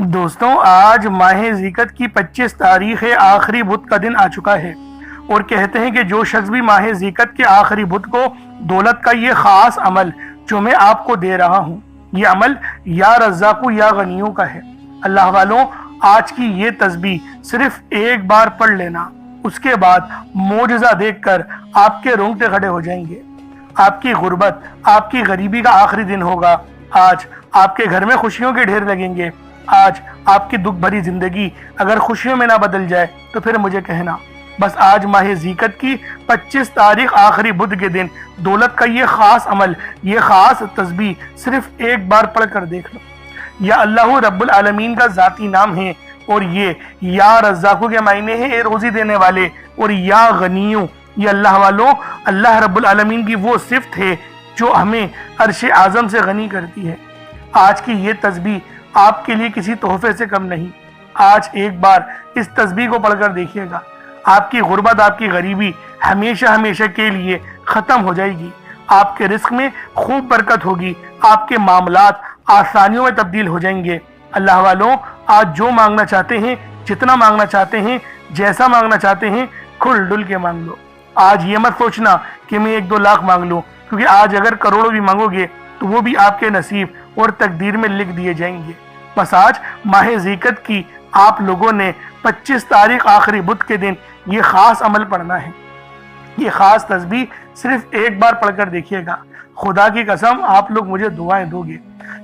دوستوں، آج ماہ ذیقت کی 25 تاریخ ہے، آخری بدھ کا دن آ چکا ہے، اور کہتے ہیں کہ جو شخص بھی ماہ ذیقت کے آخری بدھ کو دولت کا یہ خاص عمل جو میں آپ کو دے رہا ہوں، یہ عمل یا رزاقو یا غنیوں کا ہے۔ اللہ والوں، آج کی یہ تسبیح صرف ایک بار پڑھ لینا، اس کے بعد معجزہ دیکھ کر آپ کے رونگٹے کھڑے ہو جائیں گے۔ آپ کی غربت، آپ کی غریبی کا آخری دن ہوگا۔ آج آپ کے گھر میں خوشیوں کے ڈھیر لگیں گے۔ آج آپ کی دکھ بھری زندگی اگر خوشیوں میں نہ بدل جائے تو پھر مجھے کہنا۔ بس آج ماہ ذیقت کی 25 تاریخ آخری بدھ کے دن دولت کا یہ خاص عمل، یہ خاص تسبیح صرف ایک بار پڑھ کر دیکھ لو۔ یا اللہ رب العالمین کا ذاتی نام ہے، اور یہ یا رزاقو کے معنی ہے روزی دینے والے، اور یا غنیوں، یہ اللہ والوں اللہ رب العالمین کی وہ صفت ہے جو ہمیں عرش اعظم سے غنی کرتی ہے۔ آج کی یہ تسبیح آپ کے لیے کسی تحفے سے کم نہیں۔ آج ایک بار اس تسبیح کو پڑھ کر دیکھیے گا، آپ کی غربت، آپ کی غریبی ہمیشہ ہمیشہ کے لیے ختم ہو جائے گی۔ آپ کے رزق میں خوب برکت ہوگی، آپ کے معاملات آسانیوں میں تبدیل ہو جائیں گے۔ اللہ والوں، آج جو مانگنا چاہتے ہیں، جتنا مانگنا چاہتے ہیں، جیسا مانگنا چاہتے ہیں، کھل ڈل کے مانگ لو۔ آج یہ مت سوچنا کہ میں 1-2 لاکھ مانگ لوں، کیونکہ آج اگر کروڑوں بھی مانگو گے تو وہ بھی آپ کے نصیب اور تقدیر میں لکھ دیے جائیں گے۔ بس آج ماہ ذیقت کی آپ لوگوں نے 25 تاریخ آخری بدھ کے دن یہ خاص عمل پڑھنا ہے۔ یہ خاص تسبیح صرف ایک بار پڑھ کر دیکھیے گا۔ خدا کی قسم آپ لوگ مجھے دعائیں دو گے،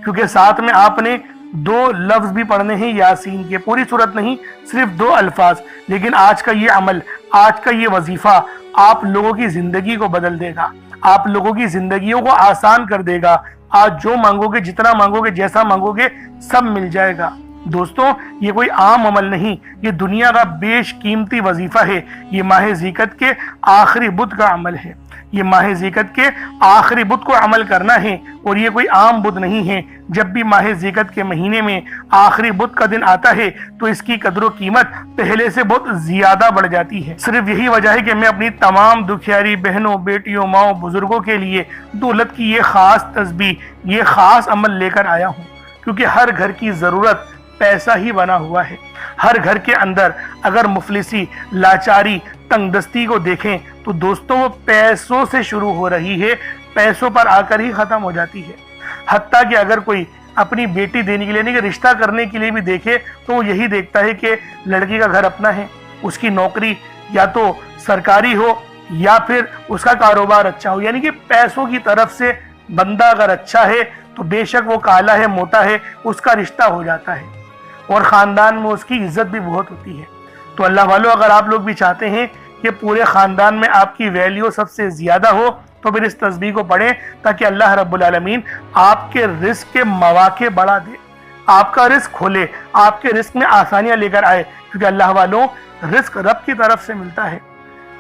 کیونکہ ساتھ میں آپ نے 2 لفظ بھی پڑھنے ہیں یاسین کے، پوری صورت نہیں، صرف 2 الفاظ۔ لیکن آج کا یہ عمل، آج کا یہ وظیفہ آپ لوگوں کی زندگی کو بدل دے گا، آپ لوگوں کی زندگیوں کو آسان کر دے گا۔ آج جو مانگو گے، جتنا مانگو گے، جیسا مانگو گے، سب مل جائے گا۔ دوستوں، یہ کوئی عام عمل نہیں، یہ دنیا کا بیش قیمتی وظیفہ ہے۔ یہ ماہ ذیقت کے آخری بدھ کا عمل ہے۔ یہ ماہ ذیقت کے آخری بدھ کو عمل کرنا ہے، اور یہ کوئی عام بدھ نہیں ہے۔ جب بھی ماہ ذیقت کے مہینے میں آخری بدھ کا دن آتا ہے تو اس کی قدر و قیمت پہلے سے بہت زیادہ بڑھ جاتی ہے۔ صرف یہی وجہ ہے کہ میں اپنی تمام دکھیاری بہنوں، بیٹیوں، ماؤں، بزرگوں کے لیے دولت کی یہ خاص تسبیح، یہ خاص عمل لے کر آیا ہوں، کیونکہ ہر گھر کی ضرورت پیسہ ہی بنا ہوا ہے۔ ہر گھر کے اندر اگر مفلسی، لاچاری، تنگ دستی کو دیکھیں تو دوستوں وہ پیسوں سے شروع ہو رہی ہے، پیسوں پر آ کر ہی ختم ہو جاتی ہے۔ حتیٰ کہ اگر کوئی اپنی بیٹی دینے کے لیے نہیں، کہ رشتہ کرنے کے لیے بھی دیکھے تو وہ یہی دیکھتا ہے کہ لڑکی کا گھر اپنا ہے، اس کی نوکری یا تو سرکاری ہو یا پھر اس کا کاروبار اچھا ہو، یعنی کہ پیسوں کی طرف سے بندہ اگر اچھا ہے تو بے شک وہ کالا ہے، موٹا ہے، اس کا رشتہ ہو جاتا ہے، اور خاندان میں اس کی عزت بھی بہت ہوتی ہے۔ تو اللہ والوں، اگر آپ لوگ بھی چاہتے ہیں کہ پورے خاندان میں آپ کی ویلیو سب سے زیادہ ہو تو پھر اس تسبیح کو پڑھیں، تاکہ اللہ رب العالمین آپ کے رزق کے مواقع بڑھا دے، آپ کا رزق کھولے، آپ کے رزق میں آسانیاں لے کر آئے، کیونکہ اللہ والوں رزق رب کی طرف سے ملتا ہے۔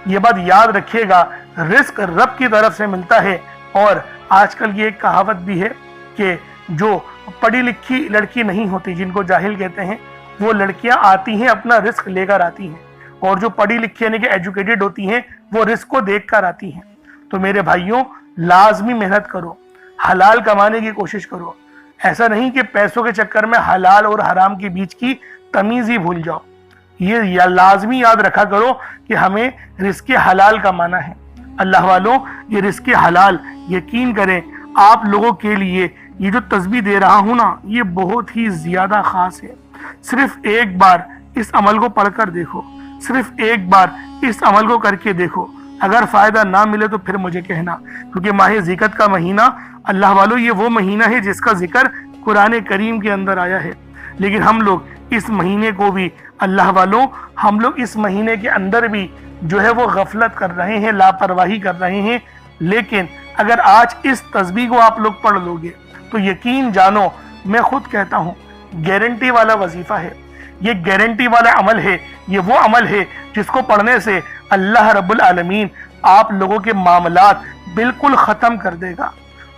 یہ بات یاد رکھیے گا، رزق رب کی طرف سے ملتا ہے۔ اور آج کل یہ ایک کہاوت بھی ہے کہ جو پڑھی لکھی لڑکی نہیں ہوتی، جن کو جاہل کہتے ہیں، وہ لڑکیاں آتی ہیں اپنا رزق لے کر آتی ہیں، اور جو پڑھی لکھی یعنی کہ ایجوکیٹڈ ہوتی ہیں وہ رزق کو دیکھ کر آتی ہیں۔ تو میرے بھائیوں، لازمی محنت کرو، حلال کمانے کی کوشش کرو۔ ایسا نہیں کہ پیسوں کے چکر میں حلال اور حرام کے بیچ کی تمیز ہی بھول جاؤ۔ یہ لازمی یاد رکھا کرو کہ ہمیں رزق حلال کمانا ہے۔ اللہ والوں، یہ رزق حلال یقین کریں آپ لوگوں کے لیے یہ جو تسبیح دے رہا ہوں نا، یہ بہت ہی زیادہ خاص ہے۔ صرف ایک بار اس عمل کو پڑھ کر دیکھو، صرف ایک بار اس عمل کو کر کے دیکھو۔ اگر فائدہ نہ ملے تو پھر مجھے کہنا، کیونکہ ماہ ذیقت کا مہینہ اللہ والوں یہ وہ مہینہ ہے جس کا ذکر قرآن کریم کے اندر آیا ہے، لیکن ہم لوگ اس مہینے کو بھی اللہ والوں، ہم لوگ اس مہینے کے اندر بھی جو ہے وہ غفلت کر رہے ہیں، لاپرواہی کر رہے ہیں۔ لیکن اگر آج اس تسبیح کو آپ لوگ پڑھ لو گے تو یقین جانو، میں خود کہتا ہوں، گارنٹی والا وظیفہ ہے، یہ گارنٹی والا عمل ہے، یہ وہ عمل ہے جس کو پڑھنے سے اللہ رب العالمین آپ لوگوں کے معاملات بالکل ختم کر دے گا،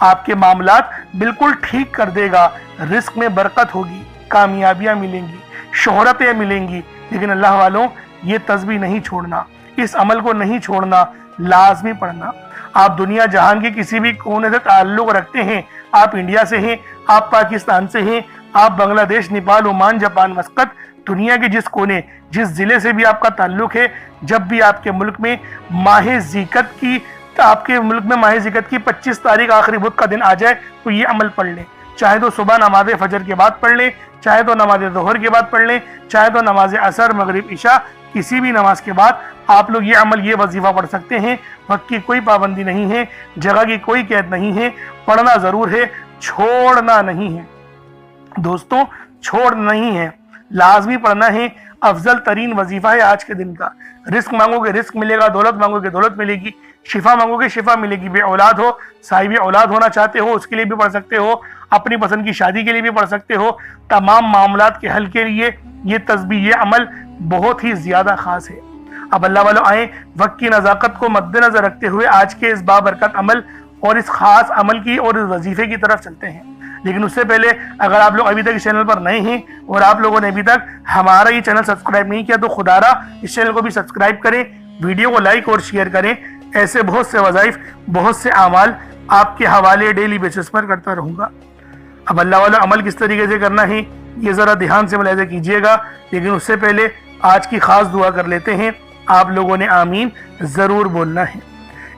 آپ کے معاملات بالکل ٹھیک کر دے گا۔ رزق میں برکت ہوگی، کامیابیاں ملیں گی، شہرتیں ملیں گی۔ لیکن اللہ والوں، یہ تسبیح نہیں چھوڑنا، اس عمل کو نہیں چھوڑنا، لازمی پڑھنا۔ آپ دنیا جہان کے کسی بھی کونے سے تعلق رکھتے ہیں، آپ انڈیا سے ہیں، آپ پاکستان سے ہیں، آپ بنگلہ دیش، نیپال، عمان، جاپان، مسقط، دنیا کے جس کونے، جس ضلع سے بھی آپ کا تعلق ہے، جب بھی آپ کے ملک میں ماہ ذیقت کی 25 تاریخ آخری بدھ کا دن آ جائے تو یہ عمل پڑھ لیں. چاہے تو صبح نماز فجر کے بعد پڑھ لیں، چاہے تو نماز ظہر کے بعد پڑھ لیں، چاہے تو نماز عصر، مغرب، عشاء، کسی بھی نماز کے بعد آپ لوگ یہ عمل، یہ وظیفہ پڑھ سکتے ہیں. وقت کی کوئی پابندی نہیں ہے، جگہ کی کوئی قید نہیں ہے، پڑھنا ضرور ہے، چھوڑنا نہیں ہے. دوستوں، چھوڑ نہیں ہے، لازمی پڑھنا ہے. افضل ترین وظیفہ ہے آج کے دن کا. رزق مانگو گے رزق ملے گا، دولت مانگو گے دولت ملے گی، شفا مانگو گے شفا ملے گی. بے اولاد ہو، صاحب اولاد ہونا چاہتے ہو، اس کے لیے بھی پڑھ سکتے ہو، اپنی پسند کی شادی کے لیے بھی پڑھ سکتے ہو. تمام معاملات کے حل کے لیے یہ تسبیح، یہ عمل بہت ہی زیادہ خاص ہے. اب اللہ والوں آئیں، وقت کی نزاکت کو مد نظر رکھتے ہوئے آج کے اس بابرکت عمل اور اس خاص عمل کی اور اس وظیفے کی طرف چلتے ہیں. لیکن اس سے پہلے اگر آپ لوگ ابھی تک اس چینل پر نئے ہیں اور آپ لوگوں نے ابھی تک ہمارا یہ چینل سبسکرائب نہیں کیا تو خدا را اس چینل کو بھی سبسکرائب کریں، ویڈیو کو لائک اور شیئر کریں. ایسے بہت سے وظائف، بہت سے اعمال آپ کے حوالے ڈیلی بیسس پر کرتا رہوں گا. اب اللہ والا عمل کس طریقے سے کرنا ہے یہ ذرا دھیان سے ملاحظہ کیجئے گا. لیکن اس سے پہلے آج کی خاص دعا کر لیتے ہیں. آپ لوگوں نے آمین ضرور بولنا ہے.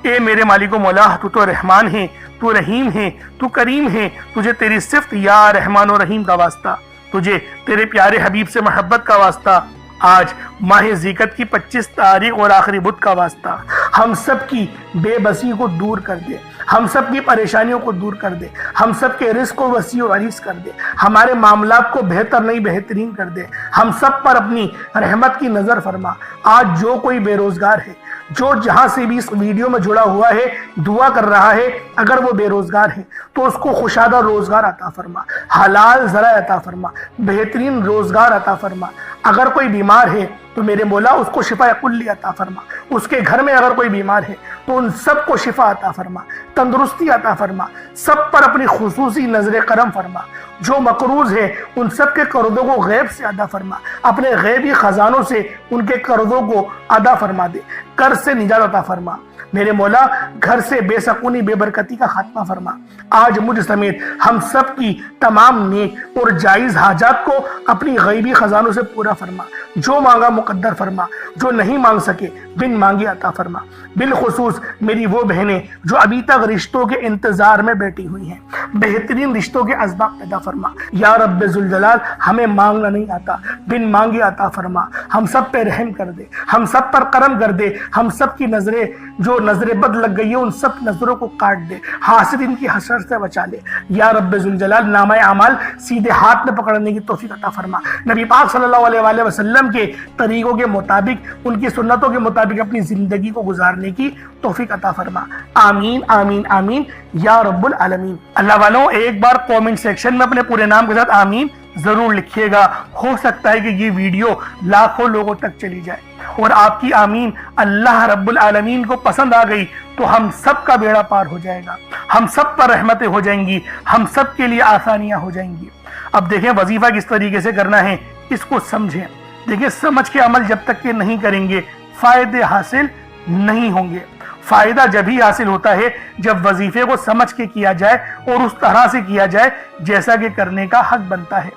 اے میرے مالک و مولا، تو رحمان ہے، تو رحیم ہے، تو کریم ہے. تجھے تیری صفت یا رحمان و رحیم کا واسطہ، تجھے تیرے پیارے حبیب سے محبت کا واسطہ، آج ماہ ذیقت کی 25 تاریخ اور آخری بدھ کا واسطہ. ہم سب کی بے بسی کو دور کر دے، ہم سب کی پریشانیوں کو دور کر دے، ہم سب کے رزق کو وسیع و عریض کر دے، ہمارے معاملات کو بہتر نہیں بہترین کر دے. ہم سب پر اپنی رحمت کی نظر فرما. آج جو کوئی بے روزگار ہے، جو جہاں سے بھی اس ویڈیو میں جڑا ہوا ہے، دعا کر رہا ہے، اگر وہ بے روزگار ہے تو اس کو خوشادہ روزگار عطا فرما، حلال ذرائع عطا فرما، بہترین روزگار عطا فرما. اگر کوئی بیمار ہے تو میرے مولا اس کو شفا کلی عطا فرما. اس کے گھر میں اگر کوئی بیمار ہے تو ان سب کو شفا عطا فرما، تندرستی عطا فرما. سب پر اپنی خصوصی نظر کرم فرما. جو مقروض ہے ان سب کے قرضوں کو غیب سے ادا فرما. اپنے غیبی خزانوں سے ان کے قرضوں کو ادا فرما دے. قرض سے نجات عطا فرما. میرے مولا گھر سے بے سکونی، بے برکتی کا خاتمہ فرما. آج مجھ سمیت ہم سب کی تمام نیک اور جائز حاجات کو اپنی غیبی خزانوں سے پورا فرما. جو مانگا مقدر فرما، جو نہیں مانگ سکے بن مانگے عطا فرما. بالخصوص میری وہ بہنیں جو ابھی تک رشتوں کے انتظار میں بیٹھی ہوئی ہیں، بہترین رشتوں کے اسباب پیدا فرما. یا رب ذوالجلال، ہمیں مانگنا نہیں آتا، بن مانگے عطا فرما. ہم سب پہ رحم کر دے، ہم سب پر کرم کر دے. ہم سب کی نظریں جو نظر بد لگ گئی ہے ان سب نظروں کو کاٹ دے. حاسدین کی حسر سے بچا لے. یا رب ذوالجلال، نامہ اعمال سیدھے ہاتھ میں پکڑنے کی توفیق عطا فرما. نبی پاک صلی اللہ علیہ وآلہ وسلم کے طریقوں کے مطابق، ان کی سنتوں کے مطابق اپنی زندگی کو گزارنے کی توفیق عطا فرما. آمین آمین آمین یا رب العالمین. اللہ والوں، ایک بار کومنٹ سیکشن میں اپنے پورے نام کے ساتھ آمین ضرور لکھیے گا. ہو سکتا ہے کہ یہ ویڈیو لاکھوں لوگوں تک چلی جائے اور آپ کی آمین اللہ رب العالمین کو پسند آ گئی تو ہم سب کا بیڑا پار ہو جائے گا، ہم سب پر رحمتیں ہو جائیں گی، ہم سب کے لیے آسانیاں ہو جائیں گی. اب دیکھیں وظیفہ کس طریقے سے کرنا ہے، اس کو سمجھیں. دیکھیں، سمجھ کے عمل جب تک کہ نہیں کریں گے فائدے حاصل نہیں ہوں گے. فائدہ جب ہی حاصل ہوتا ہے جب وظیفے کو سمجھ کے کیا جائے اور اس طرح سے کیا جائے جیسا کہ کرنے کا حق بنتا ہے.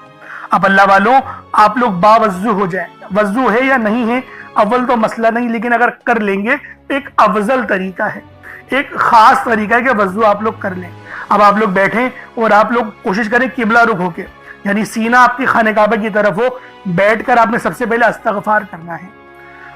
اب اللہ والوں، آپ لوگ باوضو ہو جائیں. وضو ہے یا نہیں ہے اول تو مسئلہ نہیں، لیکن اگر کر لیں گے ایک افضل طریقہ ہے، ایک خاص طریقہ ہے کہ وضو آپ لوگ کر لیں. اب آپ لوگ بیٹھیں اور آپ لوگ کوشش کریں قبلہ رخ ہو کے، یعنی سینہ آپ کی خانہ کعبہ کی طرف ہو. بیٹھ کر آپ نے سب سے پہلے استغفار کرنا ہے.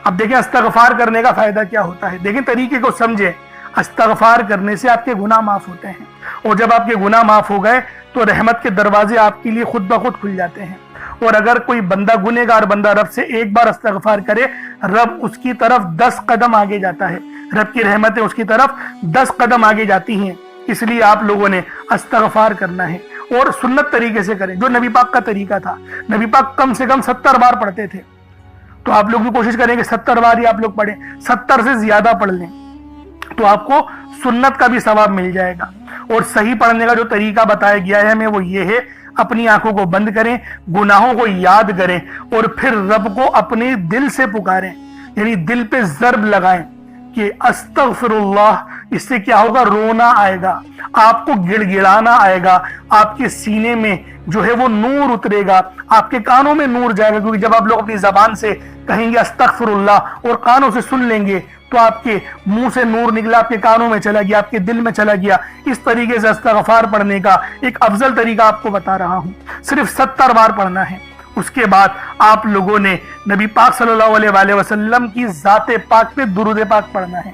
اب دیکھیں استغفار کرنے کا فائدہ کیا ہوتا ہے. دیکھیں طریقے کو سمجھیں. استغفار کرنے سے آپ کے گناہ معاف ہوتے ہیں، اور جب آپ کے گناہ معاف ہو گئے تو رحمت کے دروازے آپ کے لیے خود بخود کھل جاتے ہیں. اور اگر کوئی بندہ گنہگار بندہ رب سے ایک بار استغفار کرے، رب اس کی طرف 10 قدم آگے جاتا ہے. رب کی رحمتیں اس کی طرف 10 قدم آگے جاتی ہیں. اس لیے آپ لوگوں نے استغفار کرنا ہے اور سنت طریقے سے کریں جو نبی پاک کا طریقہ تھا. نبی پاک کم سے کم 70 بار پڑھتے تھے، تو آپ لوگ بھی کوشش کریں کہ 70 بار ہی آپ لوگ پڑھیں. 70 سے زیادہ پڑھ لیں تو آپ کو سنت کا بھی ثواب مل جائے گا. اور صحیح پڑھنے کا جو طریقہ بتایا گیا ہے ہمیں وہ یہ ہے، اپنی آنکھوں کو بند کریں، گناہوں کو یاد کریں اور پھر رب کو اپنے دل سے پکاریں، یعنی دل پہ ضرب لگائیں کہ استغفر اللہ اس سے کیا ہوگا؟ رونا آئے گا، آپ کو گڑ گڑانا آئے گا، آپ کے سینے میں جو ہے وہ نور اترے گا، آپ کے کانوں میں نور جائے گا، کیونکہ جب آپ لوگ اپنی زبان سے کہیں گے استغفر اللہ اور کانوں سے سن لیں گے تو آپ کے منہ سے نور نکلا، آپ کے کانوں میں چلا گیا، آپ کے دل میں چلا گیا۔ اس طریقے سے استغفار پڑھنے کا ایک افضل طریقہ آپ کو بتا رہا ہوں، صرف 70 بار پڑھنا ہے۔ اس کے بعد آپ لوگوں نے نبی پاک صلی اللہ علیہ وآلہ وسلم کی ذات پاک پہ درود پاک پڑھنا ہے۔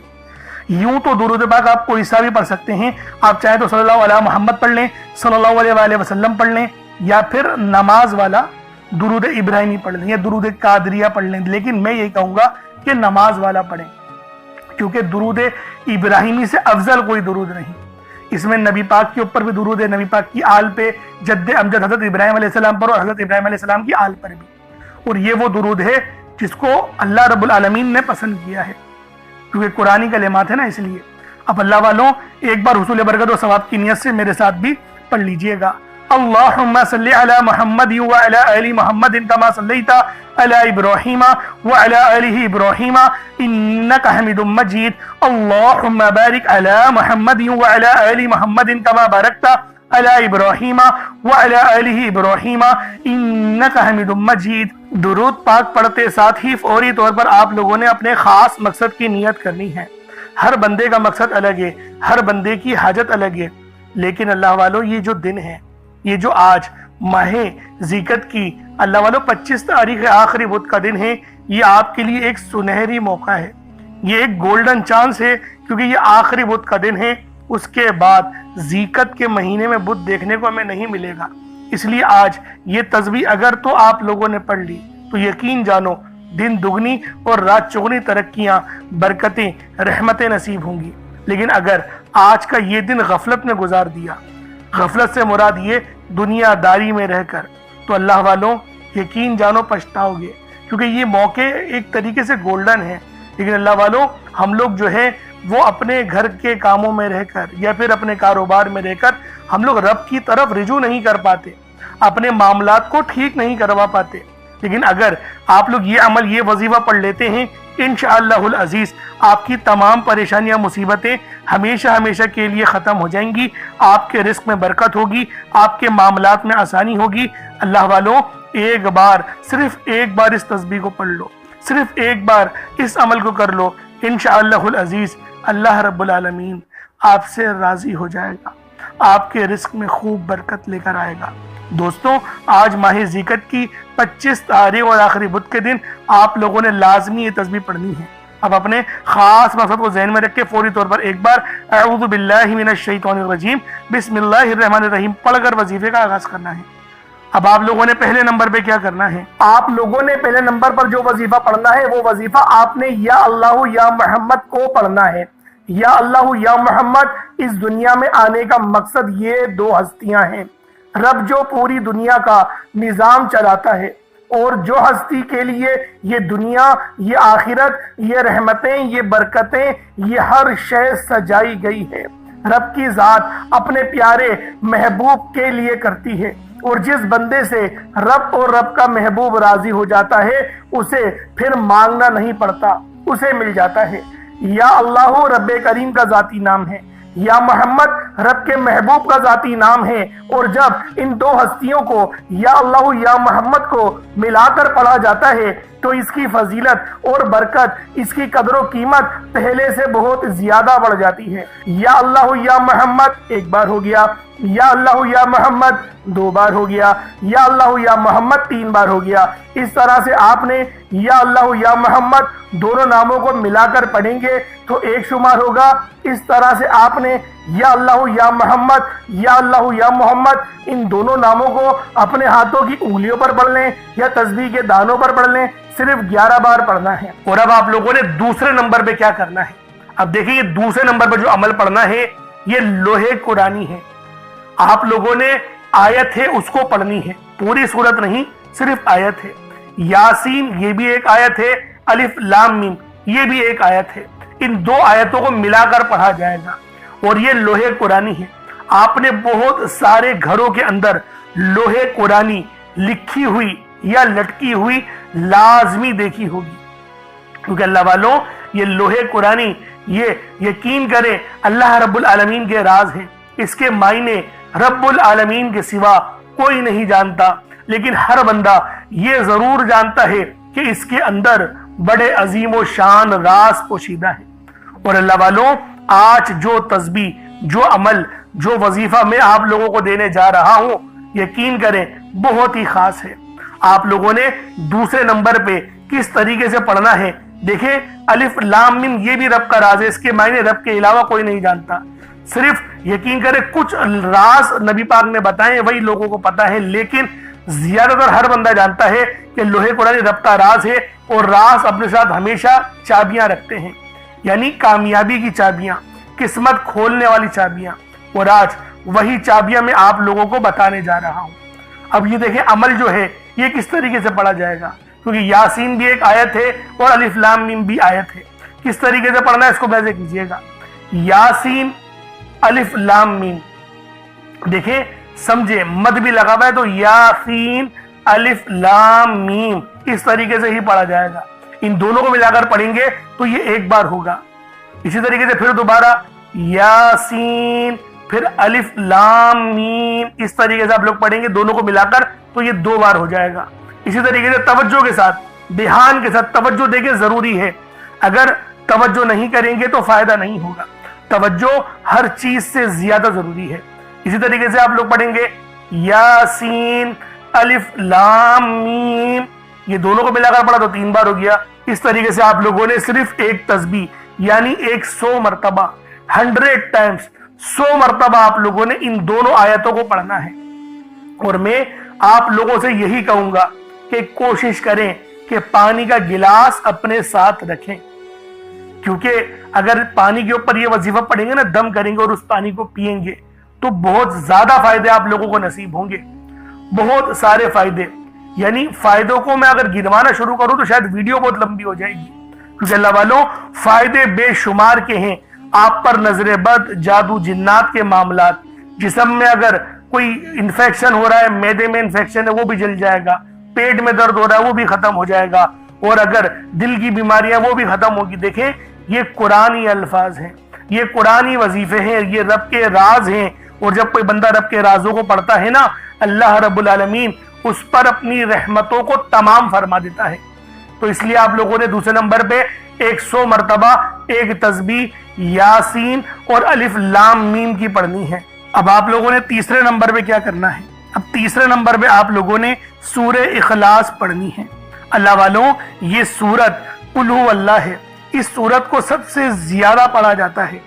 یوں تو درود پاک آپ کوئی سا بھی پڑھ سکتے ہیں، آپ چاہیں تو صلی اللہ علیہ محمد پڑھ لیں، صلی اللہ علیہ وآلہ وسلم پڑھ لیں، یا پھر نماز والا درود ابراہیمی پڑھ لیں یا درود قادریہ پڑھ لیں، لیکن میں یہ کہوں گا کہ نماز والا پڑھیں، کیونکہ درود ابراہیمی سے افضل کوئی درود نہیں۔ اس میں نبی پاک کے اوپر بھی درود ہے، نبی پاک کی آل پہ، جد امجد حضرت ابراہیم علیہ السلام پر اور حضرت ابراہیم علیہ السلام کی آل پر بھی، اور یہ وہ درود ہے جس کو اللہ رب العالمین نے پسند کیا ہے، کیونکہ قرآنی کلمات ہیں نا، اس لیے۔ اب اللہ والوں ایک بار حصول برکت و ثواب کی نیت سے میرے ساتھ بھی پڑھ لیجئے گا۔ اللہم صلی علی محمد وعلی آل محمد کما صلیت علی ابراہیم وعلی آل ابراہیم انک حمید مجید۔ اللہم بارک علی محمد وعلی آل محمد کما بارکت علی ابراہیم وعلی آل ابراہیم انک حمید مجید۔ درود پاک پڑھتے ساتھ ہی فوری طور پر آپ لوگوں نے اپنے خاص مقصد کی نیت کرنی ہے۔ ہر بندے کا مقصد الگ ہے، ہر بندے کی حاجت الگ ہے، لیکن اللہ والوں یہ جو دن ہے، یہ جو آج ماہ ذیقت کی اللہ والوں 25 تاریخ آخری بدھ کا دن ہے، یہ آپ کے لیے ایک سنہری موقع ہے، یہ ایک گولڈن چانس ہے، کیونکہ یہ آخری بدھ کا دن ہے۔ اس کے بعد ذیقت کے مہینے میں بدھ دیکھنے کو ہمیں نہیں ملے گا، اس لیے آج یہ تسبیح اگر تو آپ لوگوں نے پڑھ لی تو یقین جانو دن دگنی اور رات چگنی ترقیاں، برکتیں، رحمتیں نصیب ہوں گی۔ لیکن اگر آج کا یہ دن غفلت میں گزار دیا، غفلت سے مراد یہ دنیا داری میں رہ کر، تو اللہ والوں یقین جانو پچھتاؤ گے، کیونکہ یہ موقع ایک طریقے سے گولڈن ہے۔ لیکن اللہ والوں ہم لوگ جو ہے وہ اپنے گھر کے کاموں میں رہ کر یا پھر اپنے کاروبار میں رہ کر ہم لوگ رب کی طرف رجوع نہیں کر پاتے، اپنے معاملات کو ٹھیک نہیں کروا پاتے۔ لیکن اگر آپ لوگ یہ عمل، یہ وظیفہ پڑھ لیتے ہیں، انشاءاللہ العزیز آپ کی تمام پریشانیاں، مصیبتیں ہمیشہ ہمیشہ کے لیے ختم ہو جائیں گی، آپ کے رزق میں برکت ہوگی، آپ کے معاملات میں آسانی ہوگی۔ اللہ والوں ایک بار، صرف ایک بار اس تسبیح کو پڑھ لو، صرف ایک بار اس عمل کو کر لو، انشاءاللہ العزیز اللہ رب العالمین آپ سے راضی ہو جائے گا، آپ کے رزق میں خوب برکت لے کر آئے گا۔ دوستوں آج ماہ ذیقت کی 25 تاریخ اور آخری بدھ کے دن آپ لوگوں نے لازمی یہ تسبیح پڑھنی ہے۔ اب اپنے خاص مقصد کو ذہن میں رکھ کے فوری طور پر ایک بار اعوذ باللہ من الشیطان الرجیم بسم اللہ الرحمن الرحیم پڑھ کر وظیفے کا آغاز کرنا ہے۔ اب آپ لوگوں نے پہلے نمبر پہ کیا کرنا ہے؟ آپ لوگوں نے پہلے نمبر پر جو وظیفہ پڑھنا ہے وہ وظیفہ آپ نے یا اللہ یا محمد کو پڑھنا ہے۔ یا اللہ یا محمد اس دنیا میں آنے کا مقصد یہ دو ہستیاں ہیں، رب جو پوری دنیا کا نظام چلاتا ہے اور جو ہستی کے لیے یہ دنیا، یہ آخرت، یہ رحمتیں، یہ برکتیں، یہ ہر شے سجائی گئی ہے، رب کی ذات اپنے پیارے محبوب کے لیے کرتی ہے، اور جس بندے سے رب اور رب کا محبوب راضی ہو جاتا ہے اسے پھر مانگنا نہیں پڑتا، اسے مل جاتا ہے۔ یا اللہ رب کریم کا ذاتی نام ہے، یا محمد رب کے محبوب کا ذاتی نام ہے، اور جب ان دو ہستیوں کو یا اللہ یا محمد کو ملا کر پڑھا جاتا ہے تو اس کی فضیلت اور برکت، اس کی قدر و قیمت پہلے سے بہت زیادہ بڑھ جاتی ہے۔ یا اللہ یا محمد ایک بار ہو گیا، یا اللہ یا محمد دو بار ہو گیا، یا اللہ یا محمد تین بار ہو گیا۔ اس طرح سے آپ نے یا اللہ یا محمد دونوں ناموں کو ملا کر پڑھیں گے تو ایک شمار ہوگا۔ اس طرح سے آپ نے یا اللہ یا محمد، یا اللہ یا محمد ان دونوں ناموں کو اپنے ہاتھوں کی انگلیوں پر پڑھ لیں یا تسبیح کے دانوں پر پڑھ لیں، صرف 11 بار پڑھنا ہے۔ اور اب آپ لوگوں نے دوسرے نمبر پہ کیا کرنا ہے؟ اب دیکھیں یہ دوسرے نمبر پہ جو عمل پڑھنا ہے یہ لوحے قرآنی ہے۔ آپ لوگوں نے آیت ہے اس کو پڑھنی ہے، پوری سورت نہیں، صرف آیت ہے۔ یاسین یہ بھی ایک آیت ہے، الف لام میم یہ بھی ایک آیت ہے، ان دو آیتوں کو ملا کر پڑھا جائے گا، اور یہ لوحے قرآنی ہے۔ آپ نے بہت سارے گھروں کے اندر لوحے قرآنی لکھی ہوئی یا لٹکی ہوئی لازمی دیکھی ہوگی، کیونکہ اللہ والوں یہ لوحے قرآنی یہ یقین کریں اللہ رب العالمین کے راز ہیں، اس کے معنی رب العالمین کے سوا کوئی نہیں جانتا، لیکن ہر بندہ یہ ضرور جانتا ہے کہ اس کے اندر بڑے عظیم و شان راز پوشیدہ ہے۔ اور اللہ والوں، آج جو تسبیح، جو عمل، جو وظیفہ میں آپ لوگوں کو دینے جا رہا ہوں، یقین کریں بہت ہی خاص ہے۔ آپ لوگوں نے دوسرے نمبر پہ کس طریقے سے پڑھنا ہے دیکھیں، الف لام میم یہ بھی رب کا راز ہے، اس کے معنی رب کے علاوہ کوئی نہیں جانتا۔ صرف یقین کریں کچھ راز نبی پاک نے بتائے وہی لوگوں کو پتا ہے، لیکن زیادہ تر ہر بندہ جانتا ہے کہ لوح قرآن رب کا راز ہے، اور راز اپنے ساتھ ہمیشہ چابیاں رکھتے ہیں، یعنی کامیابی کی چابیاں، قسمت کھولنے والی چابیاں، اور آج وہی چابیاں میں آپ لوگوں کو بتانے جا رہا ہوں۔ اب یہ دیکھیں عمل جو ہے یہ کس طریقے سے پڑھا جائے گا، کیونکہ یاسین بھی ایک آیت ہے اور الف لام میم بھی آیت ہے۔ کس طریقے سے پڑھنا ہے اس کو ملاحظہ کیجئے گا، یاسین الف لام میم، دیکھیں سمجھے مد بھی لگا ہوا ہے تو یاسین الف لام میم اس طریقے سے ہی پڑھا جائے گا۔ ان دونوں کو ملا کر پڑھیں گے تو یہ ایک بار ہوگا۔ اسی طریقے سے پھر دوبارہ یاسین پھر الف لام میم اس طریقے سے آپ لوگ پڑھیں گے دونوں کو ملا کر تو یہ 2 بار ہو جائے گا۔ اسی طریقے سے توجہ کے ساتھ، دھیان کے ساتھ، توجہ دیکھیں ضروری ہے، اگر توجہ نہیں کریں گے تو فائدہ نہیں ہوگا۔ توجہ ہر چیز سے زیادہ ضروری ہے۔ اسی طریقے سے آپ لوگ پڑھیں گے یاسین الف لام میم، یہ دونوں کو ملا کر پڑھا تو 3 بار ہو گیا۔ اس طریقے سے آپ لوگوں نے صرف ایک تسبیح یعنی 100 مرتبہ 100 ٹائمز 100 مرتبہ آپ لوگوں نے ان دونوں آیتوں کو پڑھنا ہے۔ اور میں آپ لوگوں سے یہی کہوں گا کہ کوشش کریں کہ پانی کا گلاس اپنے ساتھ رکھیں، کیونکہ اگر پانی کے اوپر یہ وظیفہ پڑھیں گے نا، دم کریں گے اور اس پانی کو پیئیں گے تو بہت زیادہ فائدے آپ لوگوں کو نصیب ہوں گے، بہت سارے فائدے۔ یعنی فائدوں کو میں اگر گنوانا شروع کروں تو شاید ویڈیو بہت لمبی ہو جائے گی، کیونکہ اللہ والوں فائدے بے شمار کے ہیں۔ آپ پر نظر بد، جادو، جنات کے معاملات، جسم میں اگر کوئی انفیکشن ہو رہا ہے، معدے میں انفیکشن ہے وہ بھی جل جائے گا، پیٹ میں درد ہو رہا ہے وہ بھی ختم ہو جائے گا، اور اگر دل کی بیماریاں وہ بھی ختم ہوگی۔ دیکھیں یہ قرآنی الفاظ ہیں، یہ قرآنی وظیفے ہیں، یہ رب کے راز ہیں، اور جب کوئی بندہ رب کے رازوں کو پڑھتا ہے نا، اللہ رب العالمین اس پر اپنی رحمتوں کو تمام فرما دیتا ہے۔ تو اس لیے آپ لوگوں نے دوسرے نمبر پہ 100 مرتبہ ایک تسبیح یاسین اور الف لام میم کی پڑھنی ہے۔ اب آپ لوگوں نے تیسرے نمبر پہ کیا کرنا ہے؟ اب تیسرے نمبر پہ آپ لوگوں نے سورہ اخلاص پڑھنی ہے۔ اللہ والوں یہ سورت قل هو اللہ ہے، اس سورت کو سب سے زیادہ پڑھا جاتا ہے۔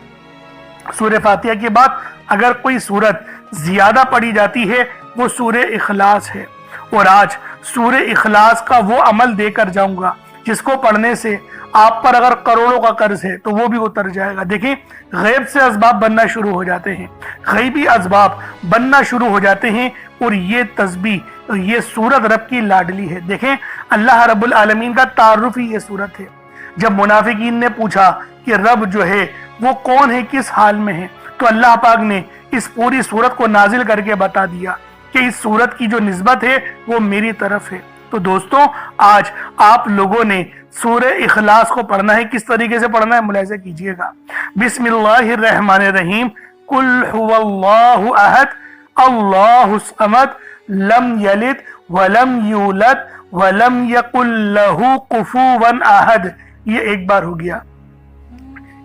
سورہ فاتحہ کے بعد اگر کوئی سورت زیادہ پڑھی جاتی ہے وہ سورہ اخلاص ہے، اور آج سورہ اخلاص کا وہ عمل دے کر جاؤں گا جس کو پڑھنے سے آپ پر اگر کروڑوں کا قرض ہے تو وہ بھی اتر جائے گا۔ دیکھیں غیب سے اسباب بننا شروع ہو جاتے ہیں، غیبی اسباب بننا شروع ہو جاتے ہیں، اور یہ تسبیح، یہ سورت رب کی لاڈلی ہے۔ دیکھیں اللہ رب العالمین کا تعارف ہی یہ سورت ہے۔ جب منافقین نے پوچھا کہ رب جو ہے وہ کون ہے، کس حال میں ہے، تو اللہ پاک نے اس پوری سورت کو نازل کر کے بتا دیا کہ اس سورت کی جو نسبت ہے وہ میری طرف ہے۔ تو دوستوں آج آپ لوگوں نے سورہ اخلاص کو پڑھنا ہے۔ کس طریقے سے پڑھنا ہے ملاحظہ کیجئے گا۔ بسم اللہ الرحمن الرحیم، قل هو اللہ احد اللہ الصمد لم یلد ولم یولد ولم یکن لہ کفوا احد، یہ ایک بار ہو گیا۔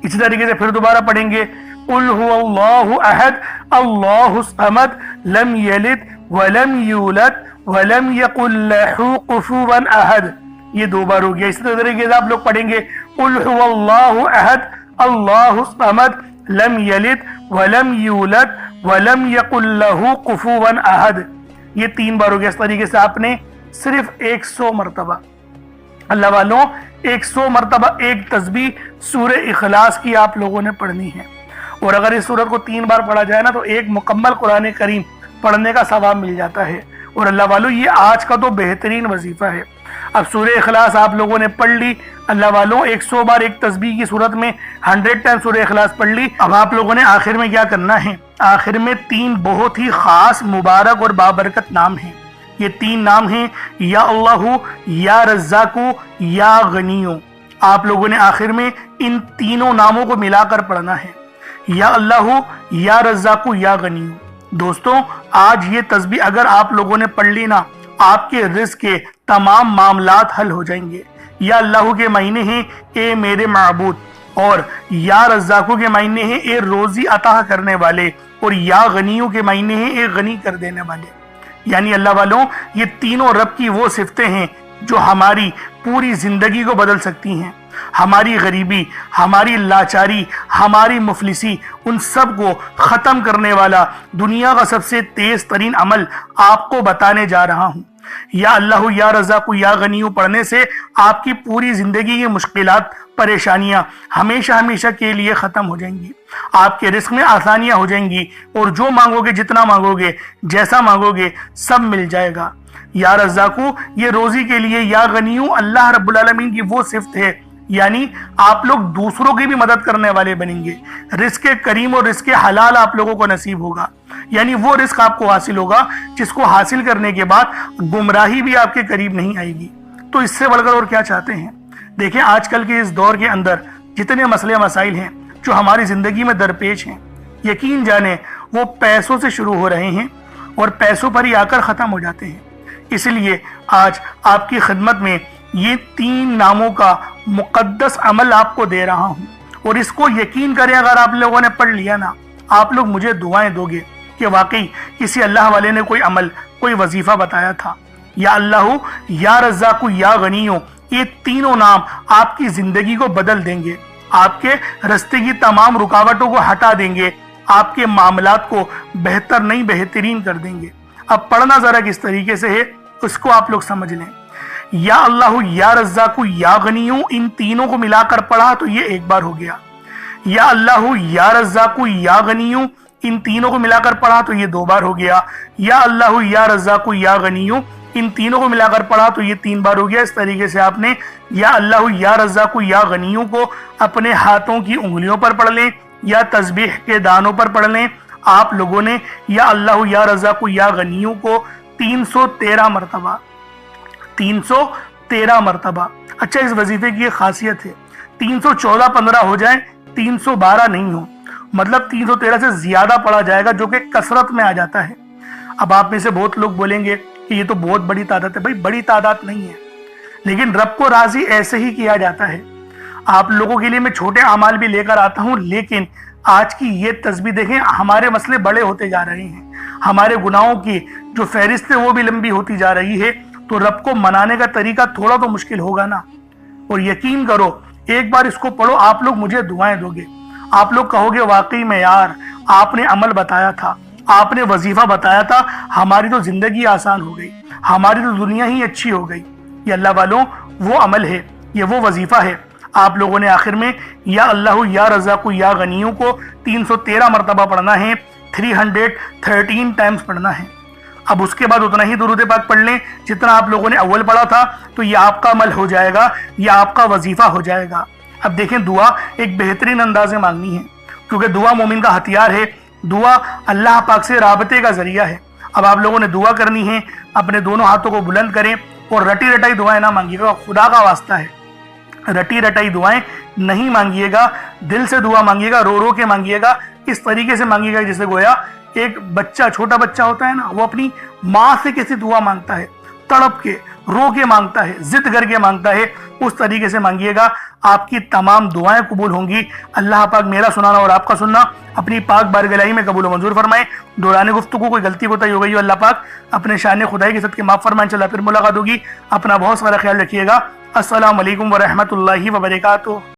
اسی طریقے سے پھر دوبارہ پڑھیں گے قل هو اللہ احد اللہ الصمد لم یلد ولم یولد ولم یکن لہ کفوا احد، یہ 2 بار ہو گیا۔ اسی طریقے سے آپ لوگ پڑھیں گے قل هو اللہ احد اللہ الصمد لم یلد ولم یولد ولم یکن لہ کفوا احد، یہ 3 بار ہو گیا۔ اس طریقے سے آپ نے صرف 100 مرتبہ، اللہ والوں 100 مرتبہ ایک تسبیح سورہ اخلاص کی آپ لوگوں نے پڑھنی ہے، اور اگر اس سورت کو 3 بار پڑھا جائے نا تو ایک مکمل قرآن کریم پڑھنے کا ثواب مل جاتا ہے۔ اور اللہ والوں یہ آج کا تو بہترین وظیفہ ہے۔ اب سورہ اخلاص آپ لوگوں نے پڑھ لی، اللہ والوں 100 بار ایک تسبیح کی صورت میں 100 ٹائم سورہ اخلاص پڑھ لی۔ اب آپ لوگوں نے آخر میں کیا کرنا ہے؟ آخر میں 3 بہت ہی خاص، مبارک اور بابرکت نام ہیں۔ یہ 3 نام ہیں یا اللہ، یا رزاق، یا غنیو۔ آپ لوگوں نے آخر میں ان تینوں ناموں کو ملا کر پڑھنا ہے، یا اللہ، یا رزاق، یا غنی۔ دوستوں، آج یہ تسبیح اگر آپ لوگوں نے پڑھ لی نا، آپ کے رزق کے تمام معاملات حل ہو جائیں گے۔ یا اللہ کے معنی ہیں اے میرے معبود، اور یا رزاقوں کے معنی ہیں اے روزی عطا کرنے والے، اور یا غنیوں کے معنی ہیں اے غنی کر دینے والے۔ یعنی اللہ والوں، یہ تینوں رب کی وہ صفتیں ہیں جو ہماری پوری زندگی کو بدل سکتی ہیں۔ ہماری غریبی، ہماری لاچاری، ہماری مفلسی، ان سب کو ختم کرنے والا دنیا کا سب سے تیز ترین عمل آپ کو بتانے جا رہا ہوں۔ یا اللہ، یا رزاق، یا غنیوں پڑھنے سے آپ کی پوری زندگی کی مشکلات، پریشانیاں ہمیشہ ہمیشہ کے لیے ختم ہو جائیں گی۔ آپ کے رزق میں آسانیاں ہو جائیں گی، اور جو مانگو گے، جتنا مانگو گے، جیسا مانگو گے، سب مل جائے گا۔ یا رزاقو، یہ روزی کے لیے، یا غنیوں اللہ رب العالمین کی وہ صفت ہے، یعنی آپ لوگ دوسروں کی بھی مدد کرنے والے بنیں گے۔ رزق کریم اور رزق حلال آپ لوگوں کو نصیب ہوگا، یعنی وہ رزق آپ کو حاصل ہوگا جس کو حاصل کرنے کے بعد گمراہی بھی آپ کے قریب نہیں آئے گی۔ تو اس سے بڑھ کر اور کیا چاہتے ہیں؟ دیکھیں، آج کل کے اس دور کے اندر جتنے مسئلے مسائل ہیں جو ہماری زندگی میں درپیش ہیں، یقین جانیں وہ پیسوں سے شروع ہو رہے ہیں اور پیسوں پر ہی آ کر ختم ہو جاتے ہیں۔ اس لیے آج آپ کی خدمت میں یہ 3 ناموں کا مقدس عمل آپ کو دے رہا ہوں، اور اس کو یقین کریں اگر آپ لوگوں نے پڑھ لیا نا، آپ لوگ مجھے دعائیں دو گے کہ واقعی کسی اللہ والے نے کوئی عمل، کوئی وظیفہ بتایا تھا۔ یا اللہ، یا رزاق، یا غنیوں، یہ تینوں نام آپ کی زندگی کو بدل دیں گے، آپ کے راستے کی تمام رکاوٹوں کو ہٹا دیں گے، آپ کے معاملات کو بہتر نہیں بہترین کر دیں گے۔ اب پڑھنا ذرا کس طریقے سے ہے اس کو آپ لوگ سمجھ لیں۔ یا اللہ، یا رزاق، یا غنیوں، ان تینوں کو ملا کر پڑھا تو یہ ایک بار ہو گیا۔ یا اللہ، یا رزاق، یا غنیوں، ان تینوں کو ملا کر پڑھا تو یہ 2 بار ہو گیا۔ یا اللہ، یا رزاق، یا غنیوں، ان تینوں کو ملا کر پڑھا تو یہ 3 بار ہو گیا۔ اس طریقے سے آپ نے یا اللہ، یا رزاق، یا غنیوں کو اپنے ہاتھوں کی انگلیوں پر پڑھ لیں یا تسبیح کے دانوں پر پڑھ لیں۔ آپ لوگوں نے یا اللہ، یا رزاق، یا غنیوں کو 313 مرتبہ 313 مرتبہ۔ اچھا، اس وظیفے کی ایک خاصیت ہے، 314 15 ہو جائیں، 312 نہیں ہو، مطلب 313 سے زیادہ پڑھا جائے گا، جو کہ کثرت میں آ جاتا ہے۔ اب آپ میں سے بہت لوگ بولیں گے کہ یہ تو بہت بڑی تعداد ہے۔ بھائی، بڑی تعداد نہیں ہے، لیکن رب کو راضی ایسے ہی کیا جاتا ہے۔ آپ لوگوں کے لیے میں چھوٹے اعمال بھی لے کر آتا ہوں، لیکن آج کی یہ تسبیح دیکھیں، ہمارے مسئلے بڑے ہوتے جا رہے ہیں، ہمارے گناہوں کی جو فہرست ہے وہ بھی لمبی ہوتی جا رہی ہے، تو رب کو منانے کا طریقہ تھوڑا تو مشکل ہوگا نا۔ اور یقین کرو، ایک بار اس کو پڑھو، آپ لوگ مجھے دعائیں دو گے، آپ لوگ کہو گے واقعی میں یار، آپ نے عمل بتایا تھا، آپ نے وظیفہ بتایا تھا، ہماری تو زندگی آسان ہو گئی، ہماری تو دنیا ہی اچھی ہو گئی۔ یہ اللہ والوں وہ عمل ہے، یہ وہ وظیفہ ہے۔ آپ لوگوں نے آخر میں یا اللہ، یا رزاق، یا غنیوں کو 313 مرتبہ پڑھنا ہے، 313 ٹائمز پڑھنا ہے۔ اب اس کے بعد اتنا ہی درود پاک پڑھ لیں جتنا آپ لوگوں نے اول پڑھا تھا، تو یہ آپ کا عمل ہو جائے گا، یہ آپ کا وظیفہ ہو جائے گا۔ اب دیکھیں، دعا ایک بہترین انداز میں مانگنی ہے، کیونکہ دعا مومن کا ہتھیار ہے، دعا اللہ پاک سے رابطے کا ذریعہ ہے۔ اب آپ لوگوں نے دعا کرنی ہے، اپنے دونوں ہاتھوں کو بلند کریں، اور رٹی رٹائی دعائیں نہ مانگیے گا، خدا کا واسطہ ہے، رٹی رٹائی دعائیں نہیں مانگیے گا، دل سے دعا مانگیے گا، رو رو کے مانگیے گا، اس طریقے سے مانگیے گا جیسے گویا ایک بچہ، چھوٹا بچہ ہوتا ہے نا، وہ اپنی ماں سے کیسی دعا مانگتا ہے، تڑپ کے، رو کے مانگتا ہے، ضد کر کے مانگتا ہے، اس طریقے سے مانگیے گا، آپ کی تمام دعائیں قبول ہوں گی۔ اللہ پاک میرا سنانا اور آپ کا سننا اپنی پاک بارگاہ میں قبول و منظور فرمائے۔ دوران گفتگو کوئی غلطی کوتاہی ہو گئی ہو، اللہ پاک اپنے شان خدائی کے صدقے معاف فرمائے۔ انشاءاللہ پھر ملاقات ہوگی، اپنا بہت سارا خیال رکھیے گا۔ السلام علیکم ورحمۃ اللہ وبرکاتہ۔